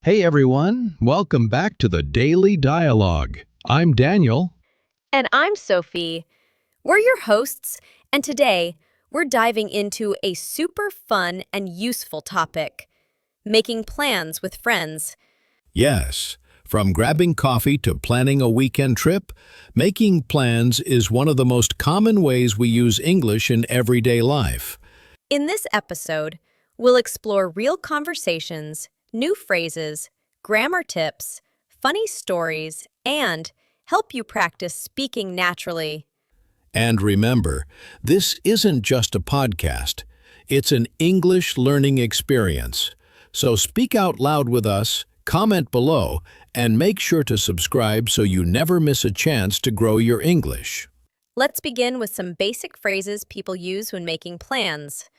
Hey everyone, welcome back to the Daily Dialogue. I'm Daniel. And I'm Sophie. We're your hosts, and today we're diving into a super fun and useful topic making plans with friends. Yes, from grabbing coffee to planning a weekend trip, making plans is one of the most common ways we use English in everyday life. In this episode, we'll explore real conversations, new phrases, grammar tips, funny stories, and help you practice speaking naturally. And remember, this isn't just a podcast, it's an English learning experience. So speak out loud with us, comment below, and make sure to subscribe so you never miss a chance to grow your English. Let's begin with some basic phrases people use when making plans.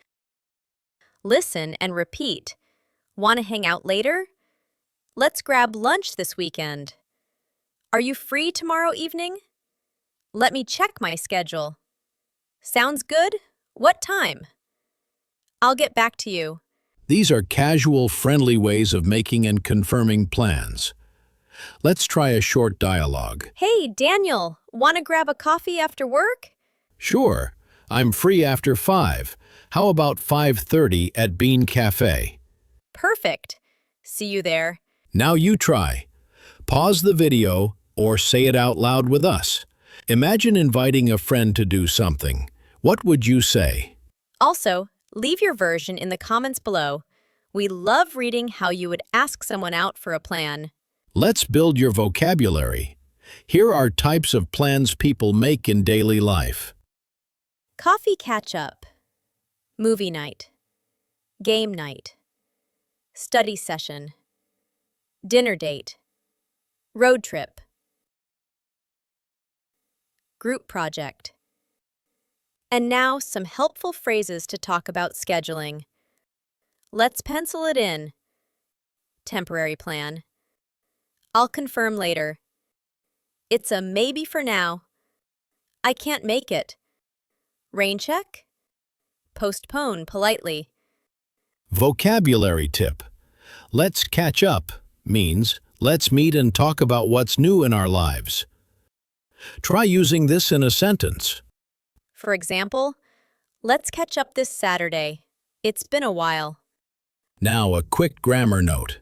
Listen and repeat. Want to hang out later? Let's grab lunch this weekend. Are you free tomorrow evening? Let me check my schedule. Sounds good? What time? I'll get back to you. These are casual, friendly ways of making and confirming plans. Let's try a short dialogue. Hey, Daniel, want to grab a coffee after work? Sure, I'm free after 5. How about 5:30 at Bean Cafe? Perfect. See you there. Now you try. Pause the video or say it out loud with us. Imagine inviting a friend to do something. What would you say? Also, leave your version in the comments below. We love reading how you would ask someone out for a plan. Let's build your vocabulary. Here are types of plans people make in daily life. Coffee catch-up. Movie night. Game night. Study session. Dinner date. Road trip. Group project. And now some helpful phrases to talk about scheduling. Let's pencil it in. Temporary plan. I'll confirm later. It's a maybe for now. I can't make it. Rain check? Postpone politely. Vocabulary tip. Let's catch up means let's meet and talk about what's new in our lives. Try using this in a sentence. For example, let's catch up this Saturday. It's been a while. Now a quick grammar note.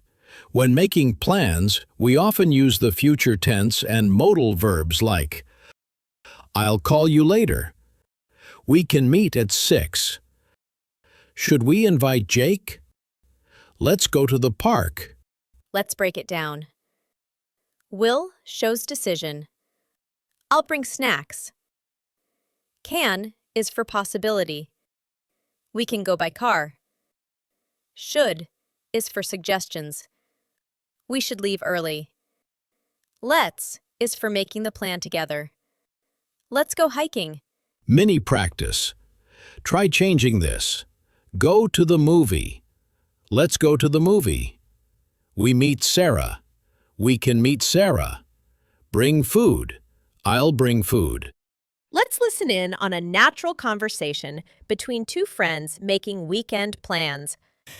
When making plans, we often use the future tense and modal verbs like I'll call you later. We can meet at 6. Should we invite Jake? Let's go to the park. Let's break it down. Will shows decision. I'll bring snacks. Can is for possibility. We can go by car. Should is for suggestions. We should leave early. Let's is for making the plan together. Let's go hiking. Mini practice. Try changing this. Go to the movie. Let's go to the movie. We meet Sarah. We can meet Sarah. Bring food. I'll bring food. Let's listen in on a natural conversation between two friends making weekend plans.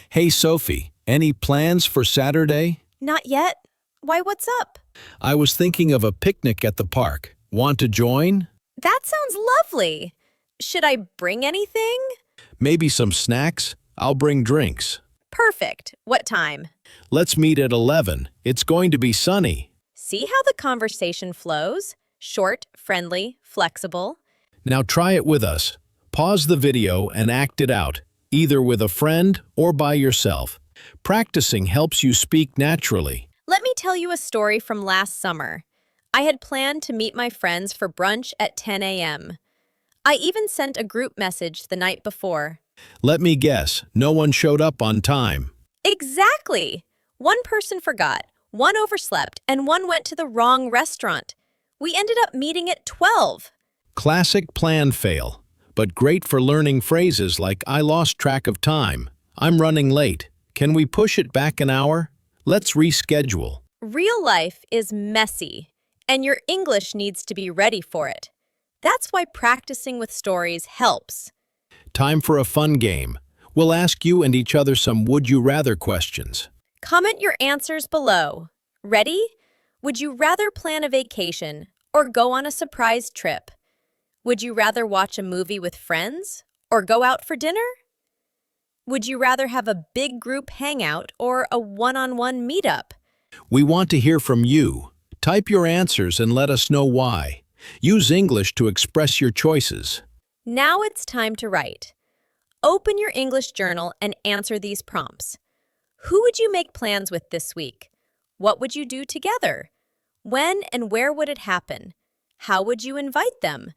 Hey Sophie, any plans for Saturday? Not yet. Why, what's up? I was thinking of a picnic at the park. Want to join? That sounds lovely. Should I bring anything? Maybe some snacks? I'll bring drinks. Perfect. What time? Let's meet at 11. It's going to be sunny. See how the conversation flows? Short, friendly, flexible. Now try it with us. Pause the video and act it out, either with a friend or by yourself. Practicing helps you speak naturally. Let me tell you a story from last summer. I had planned to meet my friends for brunch at 10 a.m. I even sent a group message the night before. Let me guess, no one showed up on time. Exactly! One person forgot, one overslept, and one went to the wrong restaurant. We ended up meeting at 12. Classic plan fail, but great for learning phrases like I lost track of time. I'm running late. Can we push it back an hour? Let's reschedule. Real life is messy, and your English needs to be ready for it. That's why practicing with stories helps. Time for a fun game. We'll ask you and each other some would-you-rather questions. Comment your answers below. Ready? Would you rather plan a vacation or go on a surprise trip? Would you rather watch a movie with friends or go out for dinner? Would you rather have a big group hangout or a one-on-one meetup? We want to hear from you. Type your answers and let us know why. Use English to express your choices. Now it's time to write. Open your English journal and answer these prompts. Who would you make plans with this week? What would you do together? When and where would it happen? How would you invite them?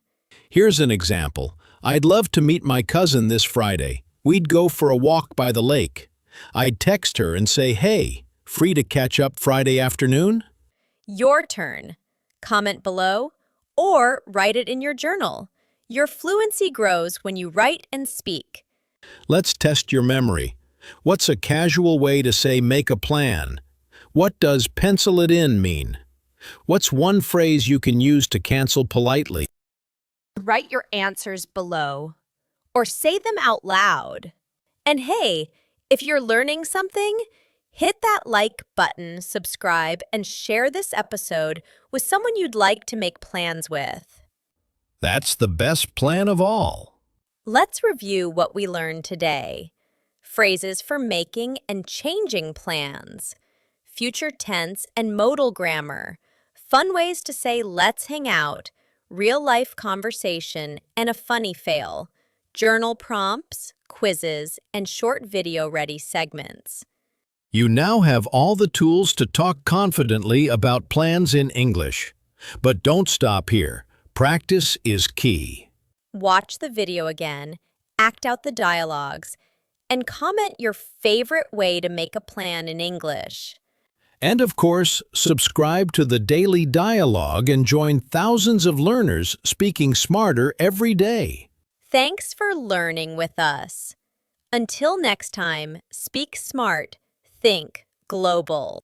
Here's an example. I'd love to meet my cousin this Friday. We'd go for a walk by the lake. I'd text her and say, hey, free to catch up Friday afternoon? Your turn. Comment below or write it in your journal. Your fluency grows when you write and speak. Let's test your memory. What's a casual way to say make a plan? What does pencil it in mean? What's one phrase you can use to cancel politely? Write your answers below or say them out loud. And hey, if you're learning something, hit that like button, subscribe, and share this episode with someone you'd like to make plans with. That's the best plan of all. Let's review what we learned today. Phrases for making and changing plans. Future tense and modal grammar. Fun ways to say let's hang out. Real-life conversation and a funny fail. Journal prompts, quizzes, and short video-ready segments. You now have all the tools to talk confidently about plans in English. But don't stop here. Practice is key. Watch the video again, act out the dialogues, and comment your favorite way to make a plan in English. And of course, subscribe to the Daily Dialogue and join thousands of learners speaking smarter every day. Thanks for learning with us. Until next time, speak smart, think global.